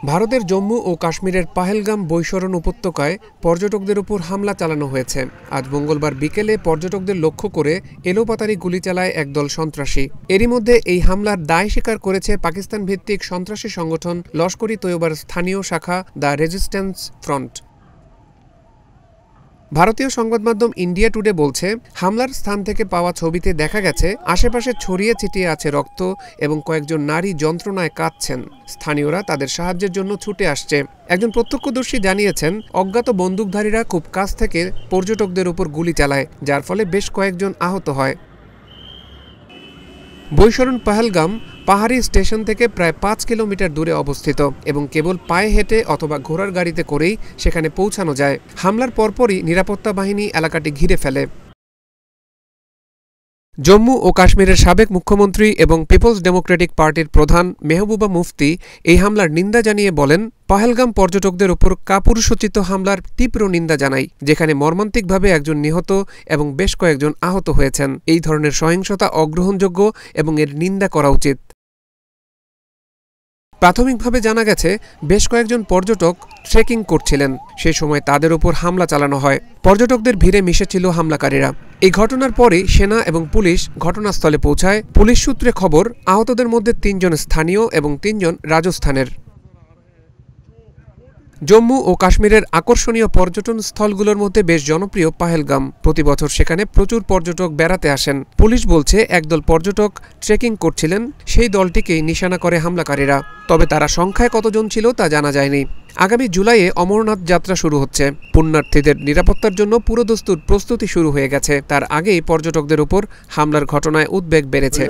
ভারতের জম্মু ও কাশ্মীরের পাহেলগাম বৈশরণ উপত্যকায় পর্যটকদের উপর হামলা চালানো হয়েছে। আজ মঙ্গলবার বিকেলে পর্যটকদের লক্ষ্য করে এলোপাতাড়ি গুলি চালায় একদল সন্ত্রাসী। এরই মধ্যে এই হামলার দায় স্বীকার করেছে পাকিস্তান ভিত্তিক সন্ত্রাসী সংগঠন লস্কর-ই-তৈয়বার স্থানীয় শাখা দ্য রেজিস্ট্যান্স ফ্রন্ট। ভারতীয় সংবাদ মাধ্যম ইন্ডিয়া টুডে বলছে, হামলার স্থান থেকে পাওয়া ছবিতে দেখা গেছে আশেপাশে ছড়িয়ে ছিটিয়ে আছে রক্ত এবং কয়েকজন নারী যন্ত্রণায় কাঁদছেন। স্থানীয়রা তাদের সাহায্যের জন্য ছুটে আসছে। একজন প্রত্যক্ষদর্শী জানিয়েছেন, অজ্ঞাত বন্দুকধারীরা খুব কাছ থেকে পর্যটকদের উপর গুলি চালায়, যার ফলে বেশ কয়েকজন আহত হয়। বৈশরণ পাহেলগাম পাহাড়ি স্টেশন থেকে প্রায় ৫ কিলোমিটার দূরে অবস্থিত এবং কেবল পায়ে হেঁটে অথবা ঘোড়ার গাড়িতে করেই সেখানে পৌঁছানো যায়। হামলার পরপরই নিরাপত্তা বাহিনী এলাকাটি ঘিরে ফেলে। জম্মু ও কাশ্মীরের সাবেক মুখ্যমন্ত্রী এবং পিপলস ডেমোক্রেটিক পার্টির প্রধান মেহবুবা মুফতি এই হামলার নিন্দা জানিয়ে বলেন, পাহেলগাম পর্যটকদের উপর কাপুরুষোচিত হামলার তীব্র নিন্দা জানাই, যেখানে মর্মান্তিকভাবে একজন নিহত এবং বেশ কয়েকজন আহত হয়েছেন। এই ধরনের সহিংসতা অগ্রহণযোগ্য এবং এর নিন্দা করা উচিত। প্রাথমিকভাবে জানা গেছে বেশ কয়েকজন পর্যটক ট্রেকিং করছিলেন, সেই সময় তাদের উপর হামলা চালানো হয়। পর্যটকদের ভিড়ে মিশেছিল হামলাকারীরা। এই ঘটনার পরই সেনা এবং পুলিশ ঘটনাস্থলে পৌঁছায়। পুলিশ সূত্রে খবর, আহতদের মধ্যে ৩ জন স্থানীয় এবং ৩ জন রাজস্থানের। জম্মু ও কাশ্মীরের আকর্ষণীয় পর্যটন স্থলগুলোর মধ্যে বেশ জনপ্রিয় পাহেলগাম। প্রতি বছর সেখানে প্রচুর পর্যটক বেড়াতে আসেন। পুলিশ বলছে, একদল পর্যটক ট্রেকিং করছিলেন, সেই দলটিকেই নিশানা করে হামলাকারীরা। তবে তারা সংখ্যায় কতজন ছিল তা জানা যায়নি। আগামী জুলাইয়ে অমরনাথ যাত্রা শুরু হচ্ছে। পুণ্যার্থীদের নিরাপত্তার জন্য পুরোদস্তুর প্রস্তুতি শুরু হয়ে গেছে। তার আগেই পর্যটকদের উপর হামলার ঘটনায় উদ্বেগ বেড়েছে।